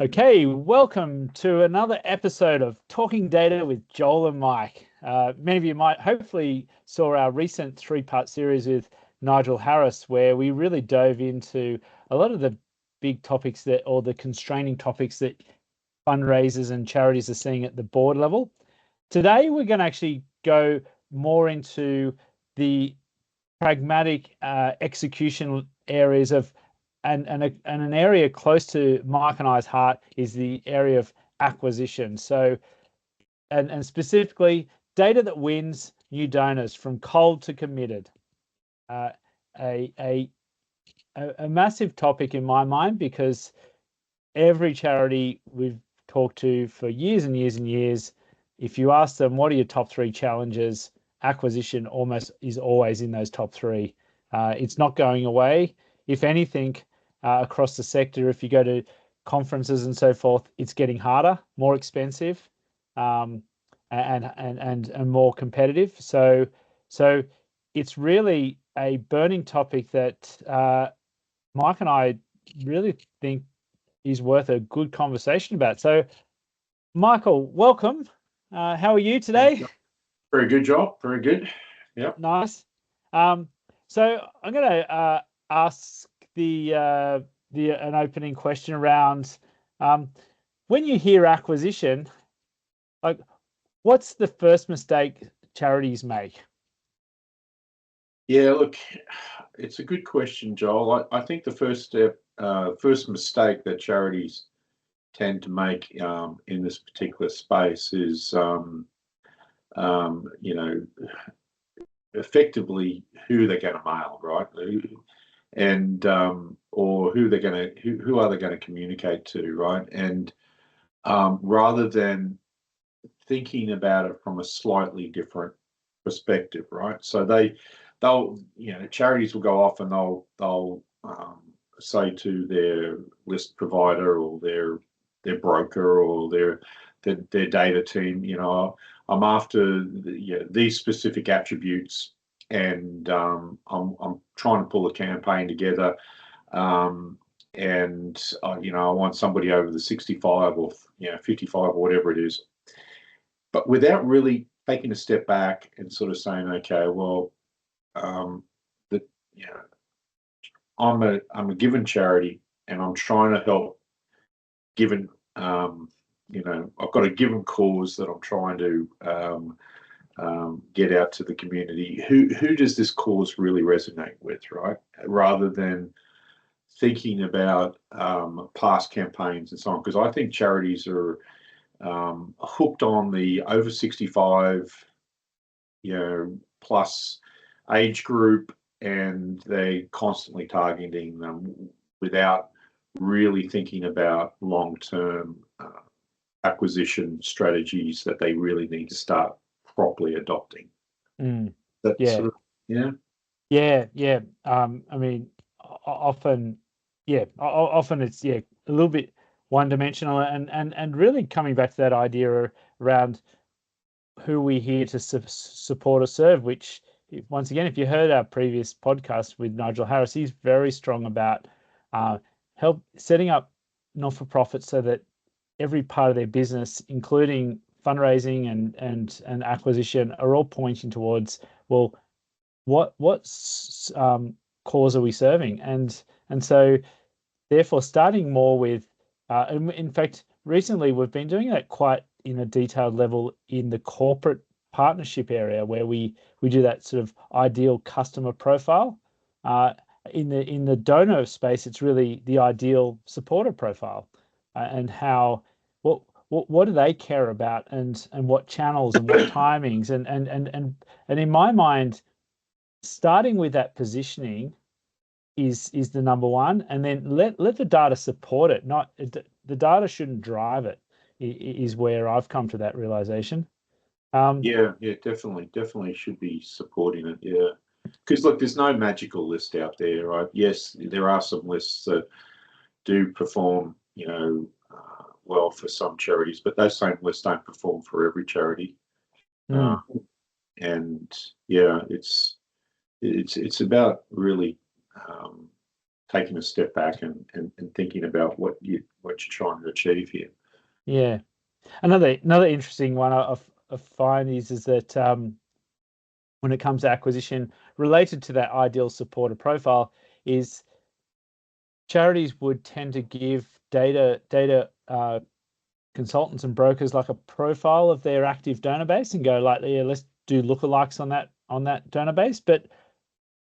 Okay, welcome to another episode of Talking Data with Joel and Mike. Many of you might hopefully saw our recent three-part series with Nigel Harris, where we really dove into a lot of the big topics or the constraining topics that fundraisers and charities are seeing at the board level. Today, we're going to actually go more into the pragmatic execution areas of and an area close to Mike and I's heart is the area of acquisition. So, and specifically, data that wins new donors from cold to committed. A massive topic in my mind, because every charity we've talked to for years and years and years, if you ask them what are your top three challenges, acquisition almost is always in those top three. It's not going away. If anything, across the sector, if you go to conferences and so forth, it's getting harder, more expensive, and more competitive. So it's really a burning topic that Mike and I really think is worth a good conversation about. So, Michael, welcome. How are you today? Very good, Joel. Very good. Yep. Nice. So I'm going to ask an opening question around when you hear acquisition, like what's the first mistake charities make? Yeah, look, it's a good question, Joel. I think the first mistake that charities tend to make in this particular space is, effectively who they're going to mail, right? And or who are they going to communicate to, right? And rather than thinking about it from a slightly different perspective, right? So charities will go off and they'll say to their list provider or their broker or their data team, I'm after these specific attributes, and I'm trying to pull a campaign together, and I want somebody over the 65 or 55 or whatever it is, but without really taking a step back and sort of saying, okay, well, I'm a given charity and I'm trying to help. Given I've got a given cause that I'm trying to get out to the community. Who does this cause really resonate with, right? Rather than thinking about past campaigns and so on, because I think charities are hooked on the over 65, plus age group, and they're constantly targeting them without really thinking about long-term acquisition strategies that they really need to start properly adopting. Yeah. Sort of, Yeah. I mean, often it's a little bit one-dimensional, and really coming back to that idea around who we're here to support or serve, which once again, if you heard our previous podcast with Nigel Harris, he's very strong about help setting up not-for-profits so that every part of their business, including fundraising and acquisition, are all pointing towards, well, what cause are we serving? And so therefore starting more with, in fact, recently we've been doing that quite in a detailed level in the corporate partnership area, where we do that sort of ideal customer profile. In the donor space, it's really the ideal supporter profile, and how what do they care about, and what channels and what timings, and in my mind, starting with that positioning is the number one, and then let the data support it. Not the data shouldn't drive it. Is where I've come to that realization. Definitely should be supporting it. Yeah, because look, there's no magical list out there, right? Yes, there are some lists that do perform, well for some charities, but those same lists don't perform for every charity. And yeah, it's about really taking a step back and thinking about what you're trying to achieve here. Yeah. Another interesting one I find is that when it comes to acquisition, related to that ideal supporter profile, is charities would tend to give data consultants and brokers like a profile of their active donor base and go like, yeah, let's do lookalikes on that donor base. But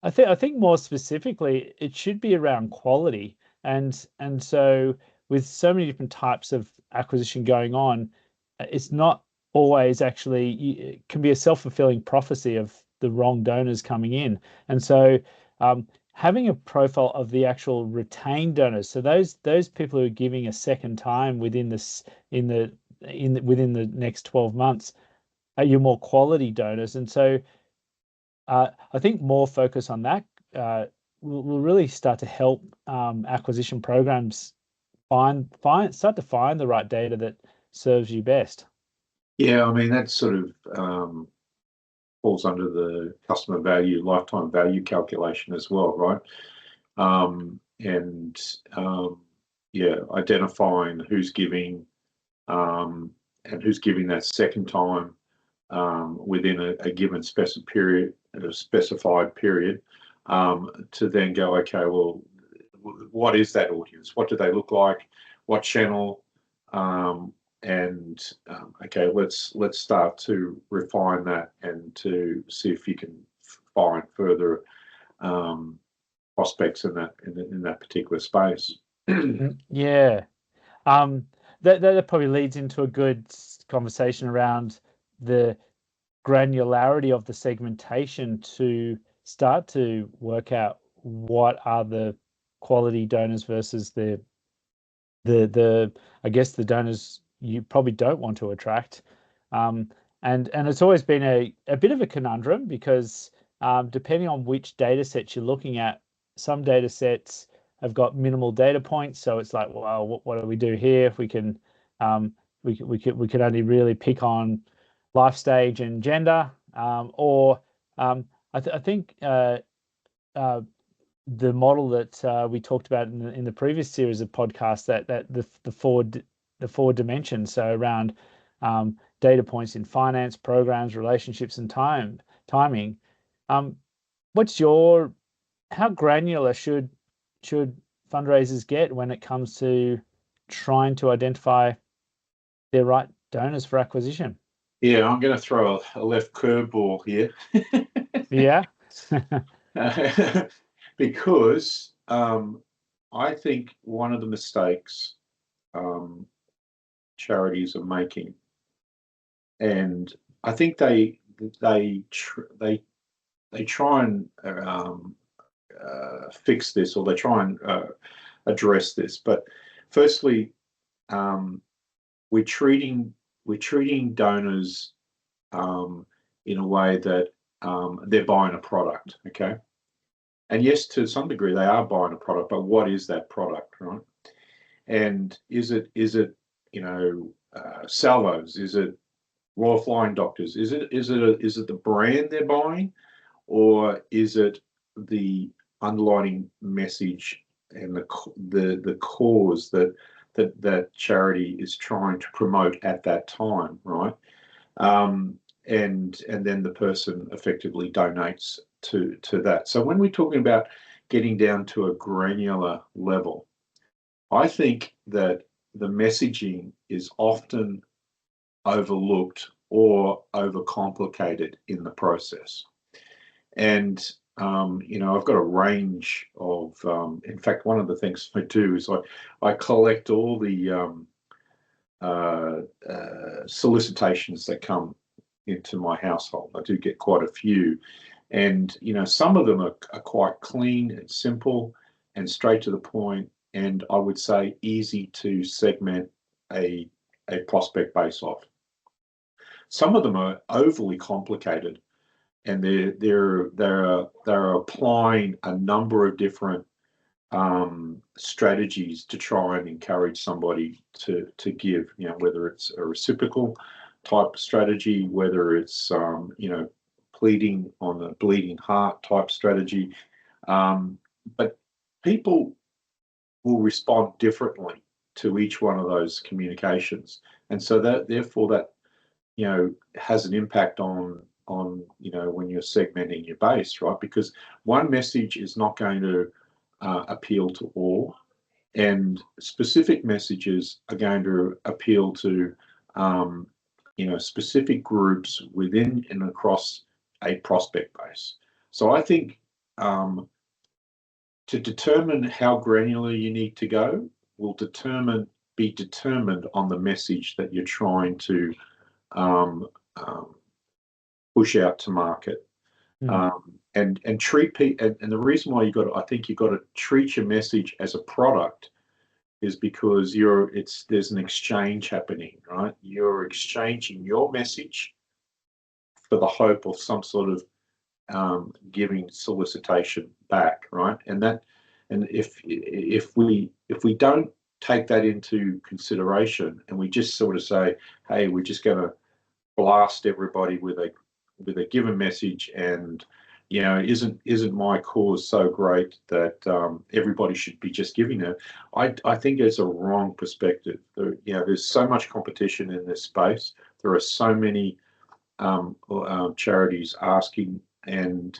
I think more specifically, it should be around quality. And so with so many different types of acquisition going on, it's not always actually, it can be a self-fulfilling prophecy of the wrong donors coming in. And so having a profile of the actual retained donors, so those people who are giving a second time within this within the next 12 months are your more quality donors. And so I think more focus on that will really start to help acquisition programs start to find the right data that serves you best. Yeah, I mean that sort of falls under the customer value, lifetime value calculation as well, right? And yeah, identifying who's giving and who's giving that second time within a given specified period, to then go, okay, well, what is that audience? What do they look like? What channel? Okay, let's start to refine that and to see if you can find further prospects in that particular space. Yeah. That probably leads into a good conversation around the granularity of the segmentation to start to work out what are the quality donors versus the I guess the donors you probably don't want to attract. And it's always been a bit of a conundrum because depending on which data sets you're looking at, some data sets have got minimal data points, so it's like, well, what do we do here? We can we can only really pick on life stage and gender, or I think the model that we talked about in the previous series of podcasts, that the four dimensions, so around data points in finance, programs, relationships, and timing. What's your How granular should fundraisers get when it comes to trying to identify their right donors for acquisition? Yeah, I'm going to throw a left curveball here. Yeah. Because I think one of the mistakes charities are making, and I think they try and fix this, or they try and address this. But firstly, we're treating donors in a way that they're buying a product, okay? And yes, to some degree, they are buying a product, but what is that product, right? And is it salvos? Is it Royal Flying Doctors? Is it the brand they're buying, or is it the underlying message and the cause that charity is trying to promote at that time, right? And then the person effectively donates to that. So when we're talking about getting down to a granular level, I think that the messaging is often overlooked or overcomplicated in the process. And I've got a range of. In fact, one of the things I do is I collect all the solicitations that come into my household. I do get quite a few, and some of them are quite clean and simple and straight to the point, and I would say easy to segment a prospect base off. Some of them are overly complicated, and they're applying a number of different strategies to try and encourage somebody to give. Whether it's a reciprocal type strategy, whether it's pleading on a bleeding heart type strategy, but people will respond differently to each one of those communications, and so that therefore that has an impact on when you're segmenting your base, right? Because one message is not going to appeal to all, and specific messages are going to appeal to specific groups within and across a prospect base. So I think to determine how granular you need to go will be determined on the message that you're trying to push out to market. And treat people, and the reason why I think you've got to treat your message as a product is because there's an exchange happening, right? You're exchanging your message for the hope of some sort of giving solicitation back, right? And if we don't take that into consideration and we just sort of say, hey, we're just going to blast everybody with a given message, and isn't my cause so great that everybody should be just giving it? I think it's a wrong perspective. There's so much competition in this space. There are so many charities asking, and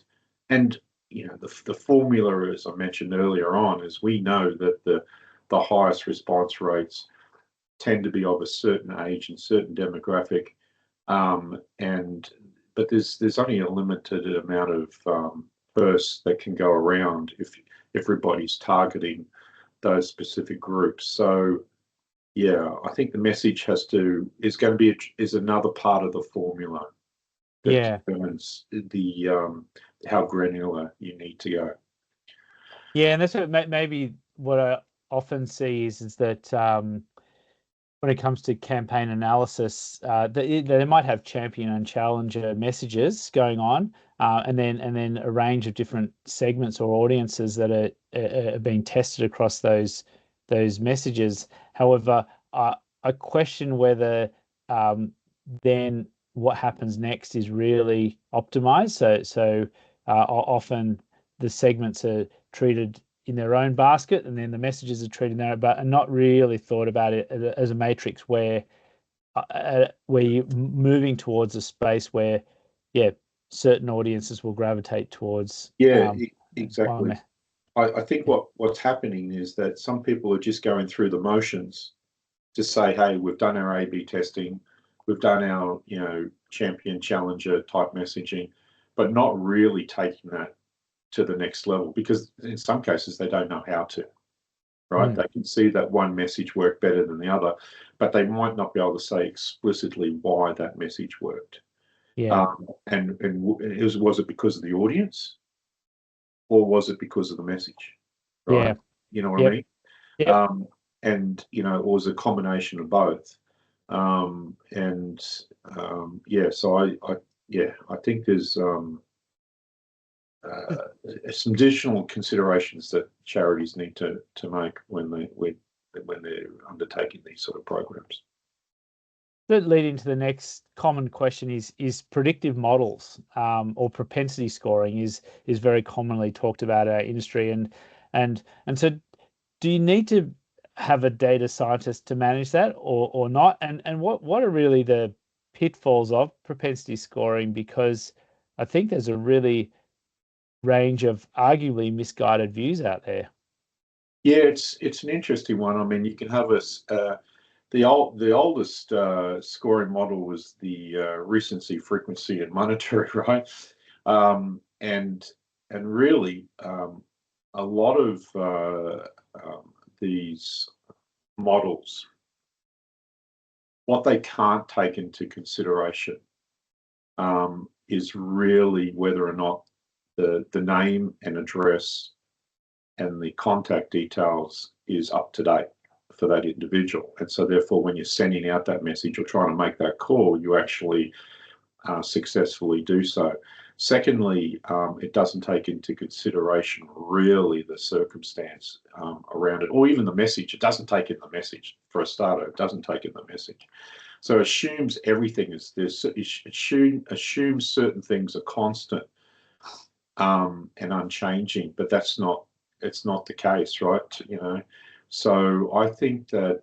the formula, as I mentioned earlier on, is we know that the highest response rates tend to be of a certain age and certain demographic, but there's only a limited amount of purse that can go around if everybody's targeting those specific groups. So yeah, I think the message is another part of the formula that determines how granular you need to go. Yeah, and that's maybe what I often see is that when it comes to campaign analysis, they might have champion and challenger messages going on, and then a range of different segments or audiences that are being tested across those messages. However, I question whether then what happens next is really optimized. So often the segments are treated in their own basket, and then the messages are treated there, but are not really thought about it as a matrix where you're moving towards a space where, certain audiences will gravitate towards. Exactly. I think what's happening is that some people are just going through the motions to say, hey, we've done our A/B testing, we've done our champion challenger type messaging, but not really taking that to the next level, because in some cases they don't know how to, right? They can see that one message worked better than the other, but they might not be able to say explicitly why that message worked. And was it because of the audience, or was it because of the message, right? You know what I mean? Or was it a combination of both? So I think there's some additional considerations that charities need to make when they're undertaking these sort of programs. That leading to the next common question is predictive models or propensity scoring is very commonly talked about in our industry, and so do you need to have a data scientist to manage that or not? And what are really the pitfalls of propensity scoring? Because I think there's a really range of arguably misguided views out there. Yeah, it's an interesting one. I mean, you can have the oldest scoring model was the recency, frequency, and monetary, right? And really, a lot of these models, what they can't take into consideration is really whether or not the name and address and the contact details is up to date for that individual. And so therefore, when you're sending out that message or trying to make that call, you actually successfully do so. Secondly, it doesn't take into consideration really the circumstance around it, or even the message. It doesn't take in the message. For a starter, it doesn't take in the message. So it assumes everything is this. It assumes certain things are constant and unchanging, but it's not the case, right? So I think that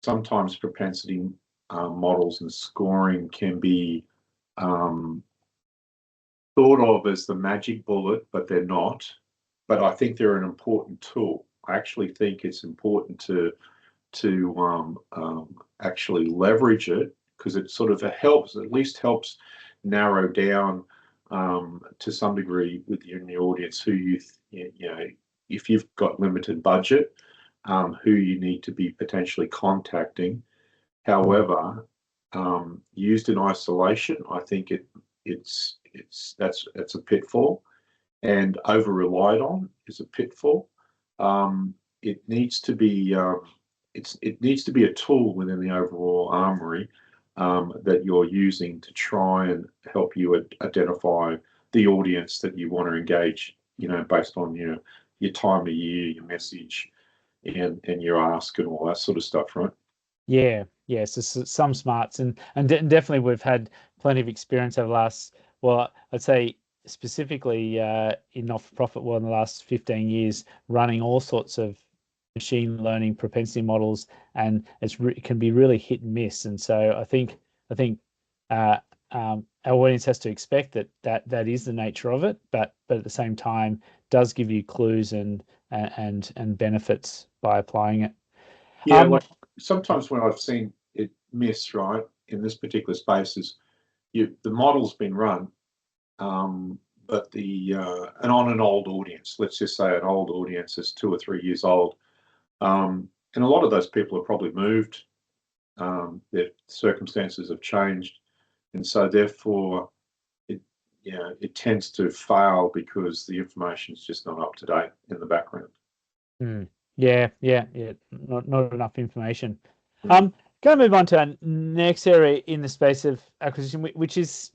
sometimes propensity models and scoring can be thought of as the magic bullet, but they're not. But I think they're an important tool. I actually think it's important to actually leverage it, because it sort of helps, at least helps narrow down to some degree within the audience who you know, if you've got limited budget, who you need to be potentially contacting. However, used in isolation, I think that's a pitfall, and over relied on is a pitfall. It needs to be it needs to be a tool within the overall armory that you're using to try and help you identify the audience that you want to engage. Based on your time of year, your message, and your ask and all that sort of stuff, right? Yeah, yeah. So, some smarts, and definitely we've had plenty of experience over the last, well, I'd say specifically in not-for-profit world in the last 15 years, running all sorts of machine learning propensity models, and it can be really hit and miss. And so I think uh, our audience has to expect that is the nature of it, but at the same time does give you clues and benefits by applying it. Yeah, Um, like sometimes when I've seen it miss, right, in this particular space is the model's been run, but and on an old audience, let's just say an old audience is 2 or 3 years old, and a lot of those people have probably moved, their circumstances have changed, and so therefore it tends to fail because the information is just not up to date in the background. Yeah, yeah, yeah. Not enough information. Mm. Going to move on to our next area in the space of acquisition, which is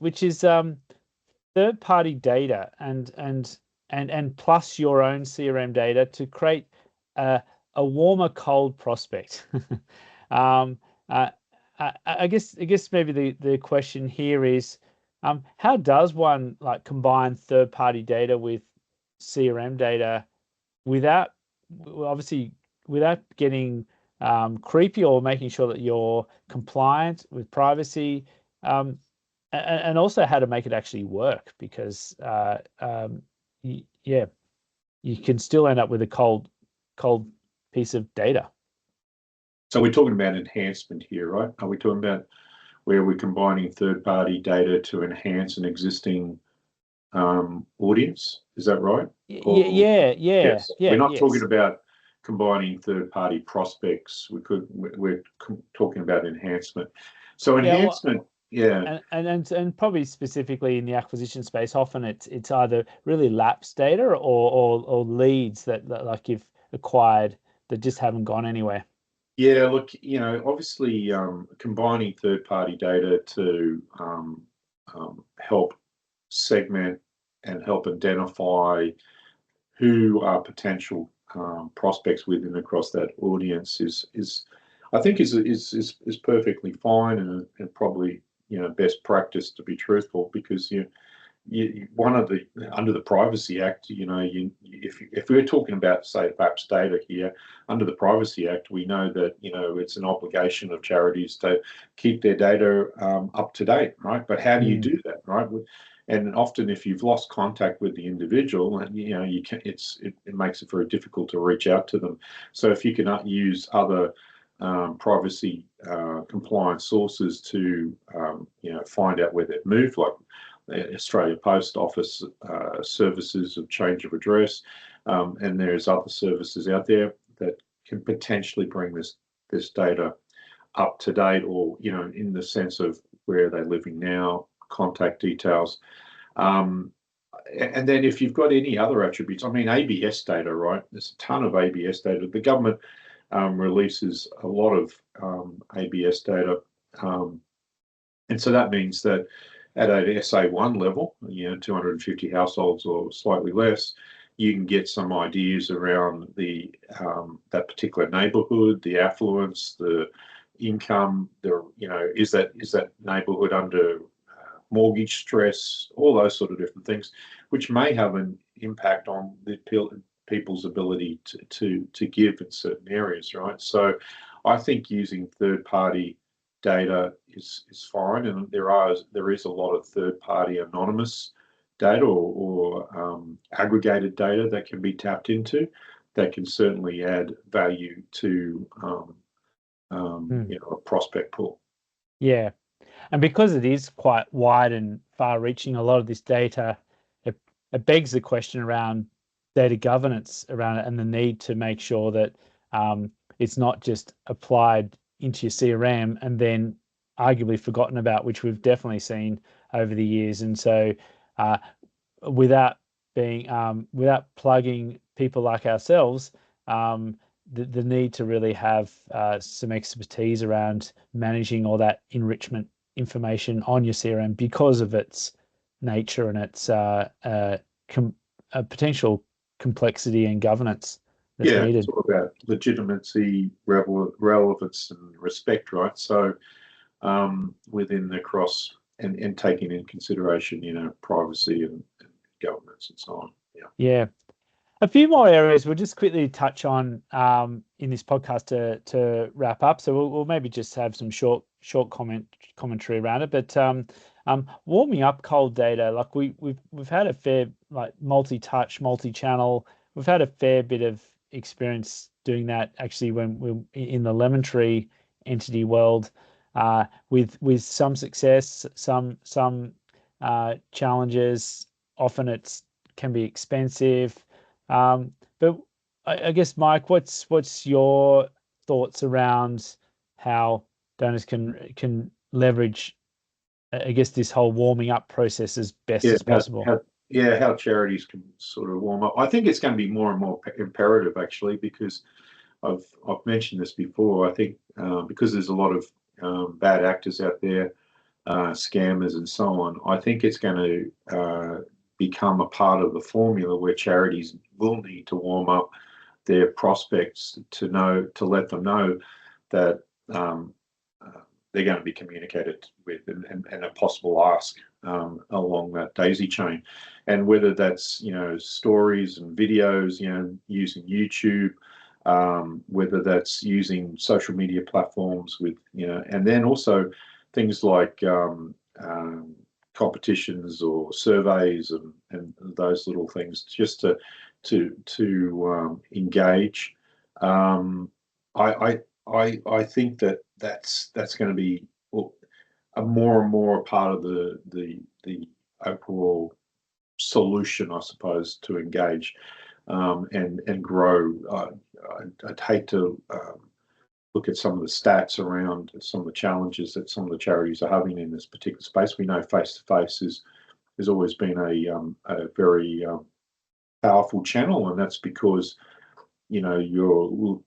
third-party data and plus your own CRM data to create a warmer cold prospect. um, I guess maybe the question here is, how does one like combine third-party data with CRM data without obviously without getting creepy, or making sure that you're compliant with privacy, and also how to make it actually work, because yeah, you can still end up with a cold piece of data. So we're talking about enhancement here, right? Are we talking about where we're combining third-party data to enhance an existing audience? Is that right? Yeah, Yes, we're not talking yes. about combining third-party prospects. We're talking about enhancement. So Yeah, well, enhancement, yeah, and probably specifically in the acquisition space, often it's either really lapsed data, or leads that like you've acquired that just haven't gone anywhere. yeah. Look, obviously, combining third-party data to help segment and help identify who are potential prospects within across that audience is I think is perfectly fine, and probably best practice, to be truthful, because one of the under the Privacy Act, if we're talking about, say, perhaps data here, under the Privacy Act, we know that it's an obligation of charities to keep their data up to date, right? But how do you do that, right? And often, if you've lost contact with the individual, and you can, it makes it very difficult to reach out to them. So if you can use other privacy compliant sources to find out where they've moved, like Australia Post Office services of change of address, and there's other services out there that can potentially bring this data up to date, or in the sense of where they're living now, contact details. And then if you've got any other attributes, I mean, ABS data, right? There's a ton of ABS data. The government releases a lot of ABS data. And so that means that at an SA1 level, 250 households or slightly less, you can get some ideas around that particular neighbourhood, the affluence, the income, is that neighbourhood under mortgage stress, all those sort of different things, which may have an impact on the people's ability to give in certain areas, right? So I think using third-party data is fine, and there is a lot of third-party anonymous data or aggregated data that can be tapped into that can certainly add value to a prospect pool. Yeah. And because it is quite wide and far-reaching, a lot of this data, it begs the question around data governance around it and the need to make sure that it's not just applied into your CRM and then arguably forgotten about, which we've definitely seen over the years. And so, without without plugging people like ourselves, the need to really have some expertise around managing all that enrichment information on your CRM because of its nature and its potential complexity and governance that's Yeah, needed. it's all about legitimacy, relevance, and respect, right? So within the cross and taking in consideration, privacy and governance and so on. Yeah. Yeah. A few more areas we'll just quickly touch on in this podcast to wrap up. So we'll maybe just have some short commentary around it. But warming up cold data, like we've had a fair like multi-touch, multi-channel. We've had a fair bit of experience doing that actually when we're in the lemon tree entity world, with some success, some challenges. Often it's can be expensive. But I guess, Mike, what's your thoughts around how donors can leverage, I guess, this whole warming up process as best Yeah, as possible? how charities can sort of warm up. I think it's going to be more and more imperative actually because I've mentioned this before. I think because there's a lot of bad actors out there, scammers and so on. I think it's going to become a part of the formula where charities will need to warm up their prospects to let them know that they're going to be communicated with and a possible ask along that daisy chain, and whether that's stories and videos, using YouTube, whether that's using social media platforms with and then also things like competitions or surveys and those little things just to engage. I think that's going to be a more and more part of the overall solution, I suppose, to engage and grow. I'd hate to look at some of the stats around some of the challenges that some of the charities are having in this particular space. We know face-to-face has always been a very powerful channel, and that's because you're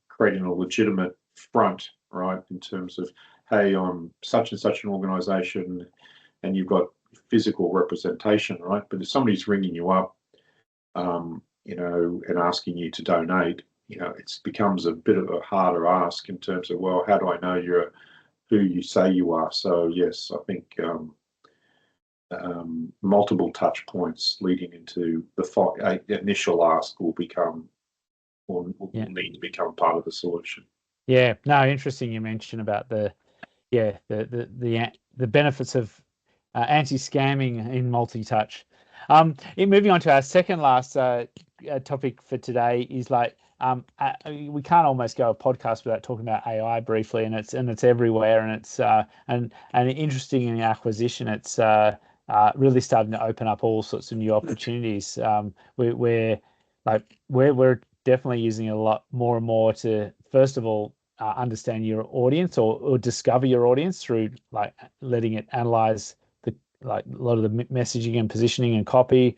creating a legitimate front, right? In terms of, hey, I'm such and such an organization, and you've got physical representation, right? But if somebody's ringing you up, and asking you to donate, it becomes a bit of a harder ask in terms of, well, how do I know you're who you say you are? So yes, I think multiple touch points leading into the initial ask will need to become part of the solution. Yeah, no, interesting. You mentioned about the benefits of anti-scamming in multi-touch. Moving on to our second last topic for today is like we can't almost go a podcast without talking about AI briefly, and it's everywhere, and it's and interesting in acquisition. It's really starting to open up all sorts of new opportunities. We're definitely using it a lot more and more to first of all understand your audience or discover your audience through like letting it analyze like a lot of the messaging and positioning and copy,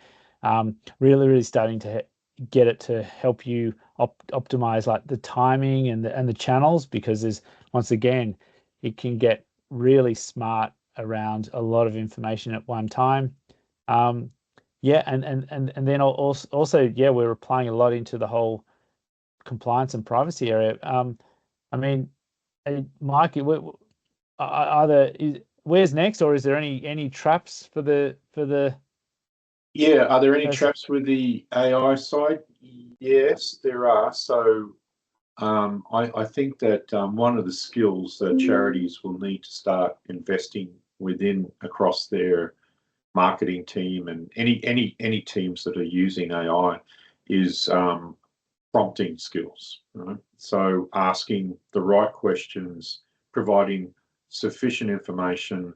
really starting to get it to help you optimize like the timing and the channels, because there's once again it can get really smart around a lot of information at one time. Yeah, and then also yeah, we're applying a lot into the whole compliance and privacy area. I mean, Mike, where's next, or is there any traps for the Yeah, are there any Person. traps with the AI side? Yes, there are. So I think that one of the skills that charities will need to start investing within across their marketing team and any teams that are using AI is prompting skills. Right? So asking the right questions, providing sufficient information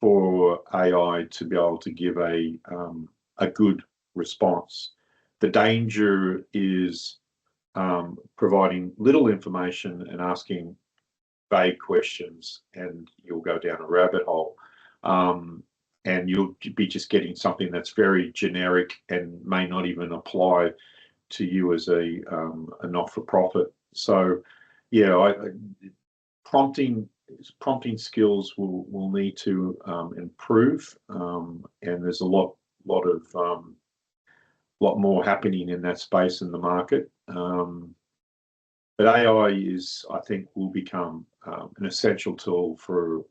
for AI to be able to give a good response. The danger is providing little information and asking vague questions, and you'll go down a rabbit hole. And you'll be just getting something that's very generic and may not even apply to you as a not-for-profit. So, yeah, prompting skills will need to improve, and there's a lot more happening in that space in the market. But AI I think, will become an essential tool for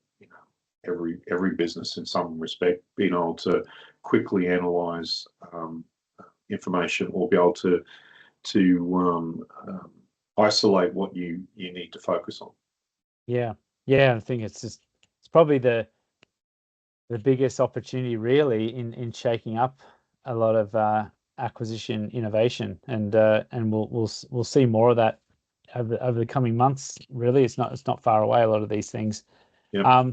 every business in some respect, being able to quickly analyze information or be able to isolate what you need to focus on. Yeah, I think it's probably the biggest opportunity really in shaking up a lot of acquisition innovation, and we'll see more of that over the coming months. Really, it's not far away. A lot of these things. Yeah.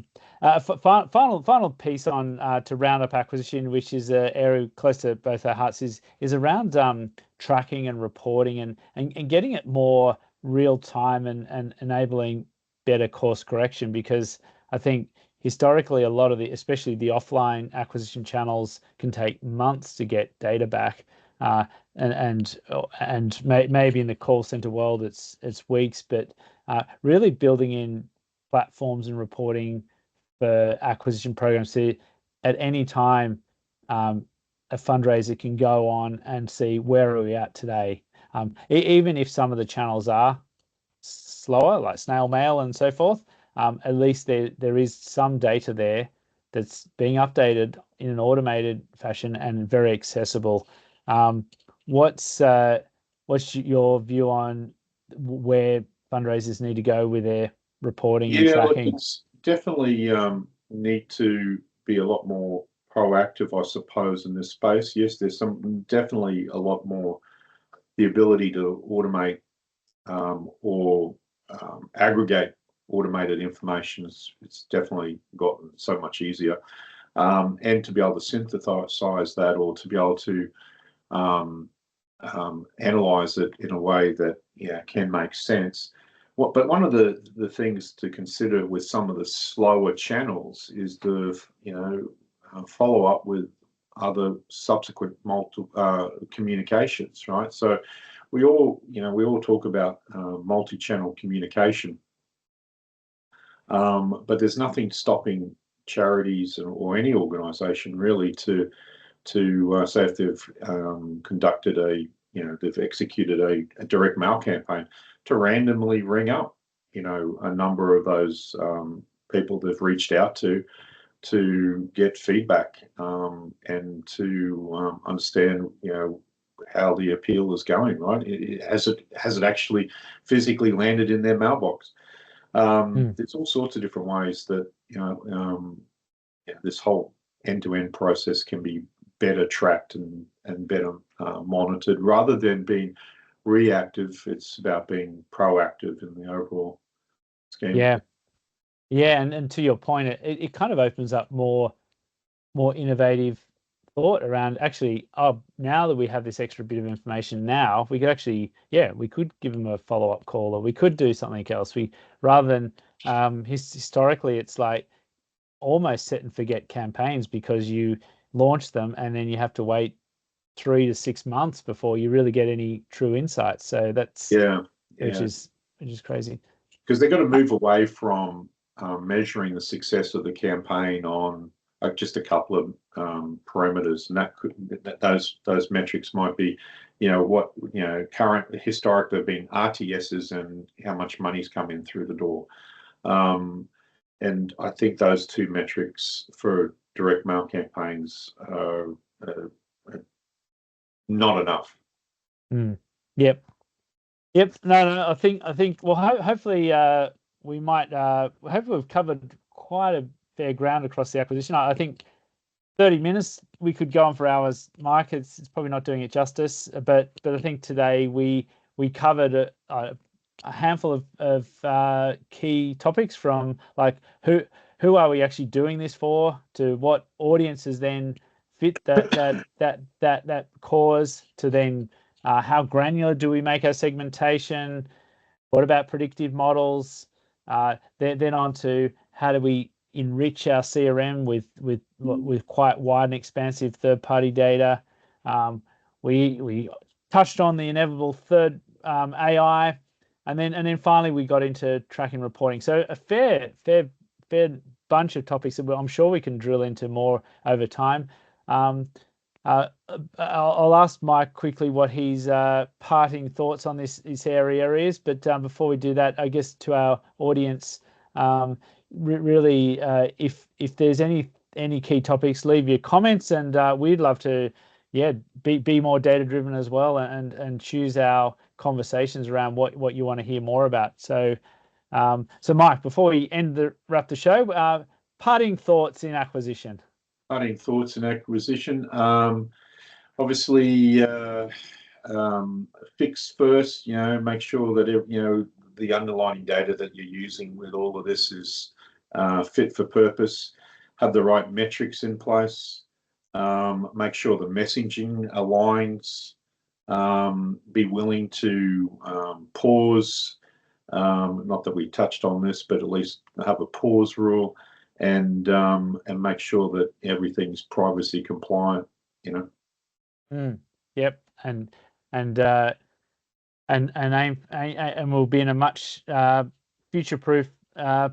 Final piece on to round up acquisition, which is an area close to both our hearts, is around tracking and reporting and getting it more real time and enabling better course correction, because I think historically a lot of especially the offline acquisition channels can take months to get data back. Maybe in the call center world it's weeks, but really building in platforms and reporting for acquisition programs to at any time a fundraiser can go on and see where are we at today. Even if some of the channels are slower, like snail mail and so forth, at least there is some data there that's being updated in an automated fashion and very accessible. What's your view on where fundraisers need to go with their reporting and Yeah, look, tracking? it's definitely need to be a lot more proactive, I suppose, in this space. Yes, there's definitely a lot more the ability to automate or aggregate automated information. It's definitely gotten so much easier, and to be able to synthesize that or to be able to analyze it in a way that can make sense. But one of the things to consider with some of the slower channels is the follow up with other subsequent communications, right? So we all talk about multi-channel communication, but there's nothing stopping charities or any organisation really to say if they've they've executed a direct mail campaign, to randomly ring up a number of those people they've reached out to get feedback, and to understand how the appeal is going, right? Has it actually physically landed in their mailbox? There's all sorts of different ways that this whole end-to-end process can be better tracked and better monitored, rather than being reactive. It's about being proactive in the overall scheme. Yeah, and to your point, it kind of opens up more innovative thought around actually, now that we have this extra bit of information, now we could actually, we could give them a follow-up call, or we could do something else. Rather than historically, it's like almost set and forget campaigns, because you launch them and then you have to wait 3 to 6 months before you really get any true insights. So that's which is crazy. Because they've got to move away from measuring the success of the campaign on just a couple of parameters, and those metrics might be, current historic they've been RTSs and how much money's come in through the door. And I think those two metrics for direct mail campaigns are not enough. Yep. No. I think. Well, hopefully, we might. Hopefully, we've covered quite a fair ground across the acquisition. I think 30 minutes we could go on for hours, Mike. It's probably not doing it justice, but I think today we covered a handful of key topics, from like who are we actually doing this for, to what audiences then fit that cause, to then how granular do we make our segmentation, what about predictive models, then on to how do we enrich our CRM with quite wide and expansive third-party data. We touched on the inevitable third, AI, and then finally we got into tracking reporting. So a fair bunch of topics that I'm sure we can drill into more over time. I'll ask Mike quickly what his parting thoughts on this area is, but before we do that, I guess to our audience, really, if there's any key topics, leave your comments, and we'd love to, be more data driven as well, and choose our conversations around what you want to hear more about. So, Mike, before we wrap the show, parting thoughts in acquisition. Parting thoughts in acquisition. Obviously, fix first. Make sure that the underlying data that you're using with all of this is fit for purpose. Have the right metrics in place. Make sure the messaging aligns. Be willing to pause. Not that we touched on this, but at least have a pause rule, and make sure that everything's privacy compliant. Yep, and we'll be in a much future-proof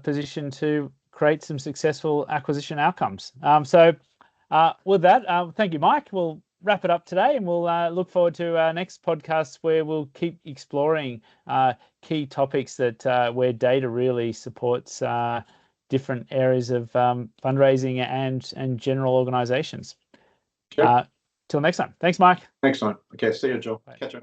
position to create some successful acquisition outcomes. So with that, thank you, Mike. We'll wrap it up today, and we'll look forward to our next podcast, where we'll keep exploring key topics that where data really supports different areas of fundraising and general organizations. Okay. Till next time. Thanks, Mike. Next time. Okay, see you, Joel. Bye. Catch you.